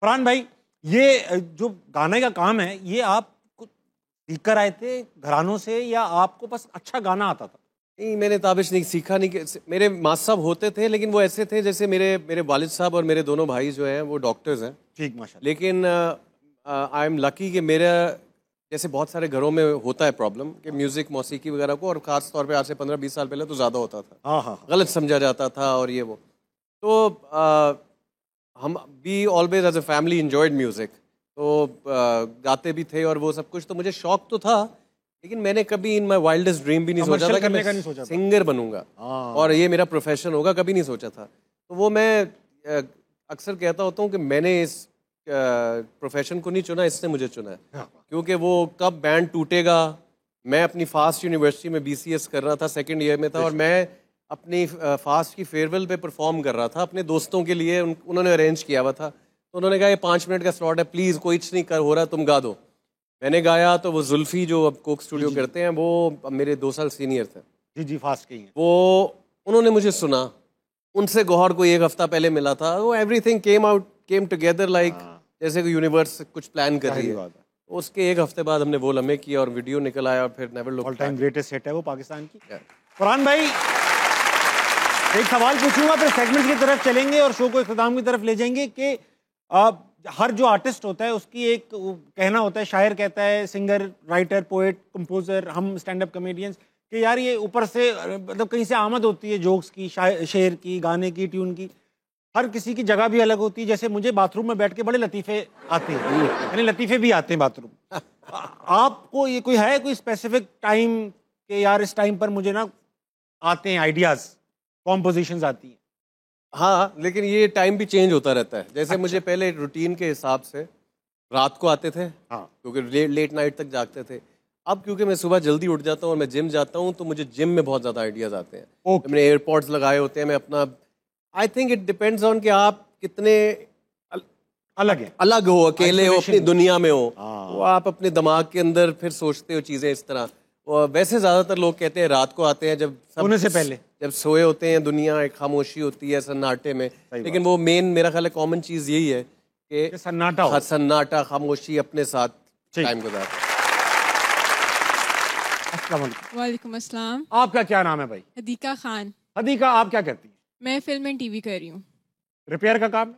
फरहान भाई, ये जो गाने का काम है, ये आप सीख कर आए थे घरानों से या आपको बस अच्छा गाना आता था? नहीं, मैंने ताबिश नहीं सीखा नहीं। मेरे माँ साहब होते थे, लेकिन वो ऐसे थे जैसे मेरे वालिद साहब और मेरे दोनों भाई जो हैं वो डॉक्टर्स हैं। ठीक, माशाल्लाह। लेकिन आई एम लकी कि मेरा जैसे बहुत सारे घरों में होता है प्रॉब्लम कि म्यूज़िक मौसीकी वगैरह को, और ख़ास तौर पे आज से 15-20 साल पहले तो ज़्यादा होता था। हाँ हाँ, गलत समझा जाता था और ये वो। तो हम we always as a family enjoyed music, तो गाते भी थे और वो सब कुछ। तो मुझे शौक तो था, लेकिन मैंने कभी इन माई वाइल्डेस्ट ड्रीम भी नहीं सोचा था कि मैं सिंगर बनूंगा और ये मेरा प्रोफेशन होगा, कभी नहीं सोचा था। तो वो मैं अक्सर कहता होता हूँ कि मैंने इस प्रोफेशन को नहीं चुना, इसने मुझे चुना है। क्योंकि वो कब बैंड टूटेगा, मैं अपनी फास्ट यूनिवर्सिटी में BCS कर रहा था, सेकेंड ईयर में था, और मैं अपनी फास्ट की फेयरवेल पे परफॉर्म कर रहा था अपने दोस्तों के लिए। उन्होंने अरेंज किया हुआ था, तो उन्होंने कहा ये 5 मिनट का स्लॉट है, प्लीज़ कोई नहीं कर हो रहा, तुम गा दो। मैंने गाया तो वो जुल्फी जो अब कोक स्टूडियो करते हैं, वो मेरे 2 साल सीनियर थे। जी जी, फास्ट की हैं वो। उन्होंने मुझे सुना, उनसे गौहर को 1 हफ्ता पहले मिला था, वो एवरीथिंग केम टुगेदर लाइक जैसे कि यूनिवर्स कुछ प्लान कर रही है। उसके 1 हफ्ते बाद हमने वो लम्हे किया और वीडियो निकल आया, और फिर never look all time greatest hit है वो पाकिस्तान की। फरहान भाई, एक सवाल पूछूंगा, फिर सेगमेंट की तरफ चलेंगे और शो को इख्तिताम की तरफ ले जाएंगे कि हर जो आर्टिस्ट होता है उसकी एक कहना होता है, शायर कहता है, सिंगर, राइटर, पोएट, कंपोजर, हम स्टैंड अप कॉमेडियंस, कि यार ये ऊपर से मतलब कहीं से आमद होती है जोक्स की, शेर की, गाने की, ट्यून की। हर किसी की जगह भी अलग होती है। जैसे मुझे बाथरूम में बैठ के बड़े लतीफ़े आते हैं, यानी लतीफ़े भी आते हैं बाथरूम। आपको ये कोई है, कोई स्पेसिफिक टाइम के यार इस टाइम पर मुझे ना आते हैं आइडियाज़, कॉम्पोजिशंस आती हैं? हाँ, लेकिन ये टाइम भी चेंज होता रहता है। जैसे मुझे पहले रूटीन के हिसाब से रात को आते थे, हाँ, क्योंकि लेट नाइट तक जागते थे। अब क्योंकि मैं सुबह जल्दी उठ जाता हूँ और मैं जिम जाता हूँ, तो मुझे जिम में बहुत ज़्यादा आइडियाज़ आते हैं। मैंने एयरपॉड्स लगाए होते हैं, मैं अपना, I think it depends on कि आप कितने अलग हो, अकेले हो, अपनी दुनिया में हो, वो आप अपने दिमाग के अंदर फिर सोचते हो चीज़ें इस तरह। और वैसे ज़्यादातर लोग कहते हैं रात को आते हैं, जब सोने से पहले, जब सोए होते हैं, दुनिया एक खामोशी होती है सन्नाटे में। लेकिन वो मेन मेरा ख्याल है कॉमन चीज़ यही है कि सन्नाटा, खामोशी, अपने साथ टाइम गुजारना। वालेकुम अस्सलाम। आपका क्या नाम है भाई? हदीका खान। हदीका, आप क्या करती हैं? मैं फिल्म एंड टीवी कर रही हूँ। रिपेयर का काम?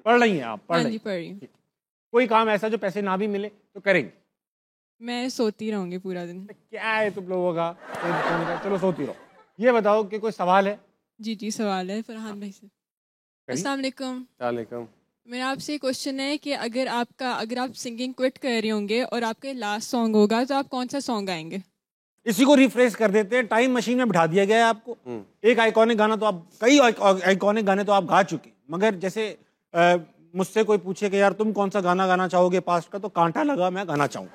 पढ़ रही हैं आप? हाँ जी, पढ़ रही हूँ। कोई काम ऐसा जो पैसे ना भी मिले तो करेंगे? मैं सोती रहूंगी पूरा दिन। क्या है तुम लोगों का? चलो सोती रहो। ये बताओ कि कोई सवाल है? जी जी, सवाल है फरहान भाई से। अस्सलाम वालेकुम। मेरा आपसे क्वेश्चन है कि अगर आप सिंगिंग क्विट कर रहे होंगे और आपका लास्ट सॉन्ग होगा, तो आप कौन सा सॉन्ग गाएंगे? इसी को रिफ्रेश कर देते हैं, टाइम मशीन में बिठा दिया गया है आपको। एक आइकॉनिक गाना तो आप, कई आइकॉनिक गाने तो आप गा चुके, मगर जैसे मुझसे कोई पूछे कि यार तुम कौन सा गाना गाना चाहोगे पास्ट का, तो कांटा लगा मैं गाना चाहूँ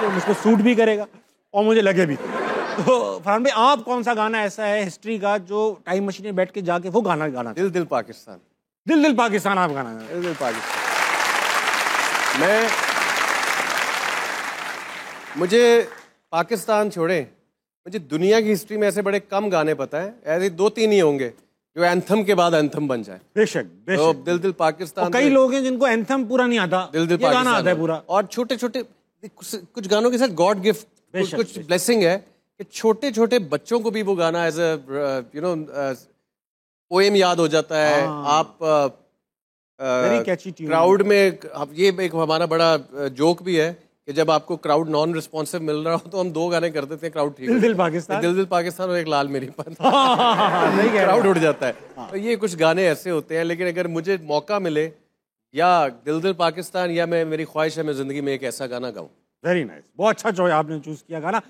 तो मुझको सूट भी करेगा और मुझे लगे भी। तो फरहान भाई, आप कौन सा गाना ऐसा है हिस्ट्री का जो टाइम मशीन में बैठ के जाके वो गाना गाना? दिल दिल पाकिस्तान। दिल दिल पाकिस्तान आप गाना? दिल दिल पाकिस्तान। मुझे पाकिस्तान छोड़े, मुझे दुनिया की हिस्ट्री में ऐसे बड़े कम गाने पता है, ऐसे 2-3 ही होंगे जो एंथम के बाद एंथम बन जाए। बेशक तो दिल दिल पाकिस्तान। कई लोग हैं जिनको एंथम पूरा नहीं आता, दिल दिल पाकिस्तान गाना आता है पूरा। और छोटे छोटे कुछ गानों के साथ गॉड गिफ्ट, कुछ ब्लेसिंग है कि छोटे छोटे बच्चों को भी वो गाना एज अ पोएम याद हो जाता है। आप क्राउड में, ये एक हमारा बड़ा जोक भी है कि जब आपको क्राउड नॉन रिस्पॉन्सिव मिल रहा हो तो हम 2 गाने कर देते हैं, क्राउड ठीक, दिल दिल पाकिस्तान, दिल दिल पाकिस्तान और एक लाल मेरी पन्नी, क्राउड उड़ जाता है। तो ये कुछ गाने ऐसे होते हैं। लेकिन अगर मुझे मौका मिले, या दिल दिल पाकिस्तान, या मेरी ख्वाहिश है मैं जिंदगी में एक ऐसा गाना गाऊं। वेरी नाइस, बहुत अच्छा चॉइस आपने चूज किया गाना।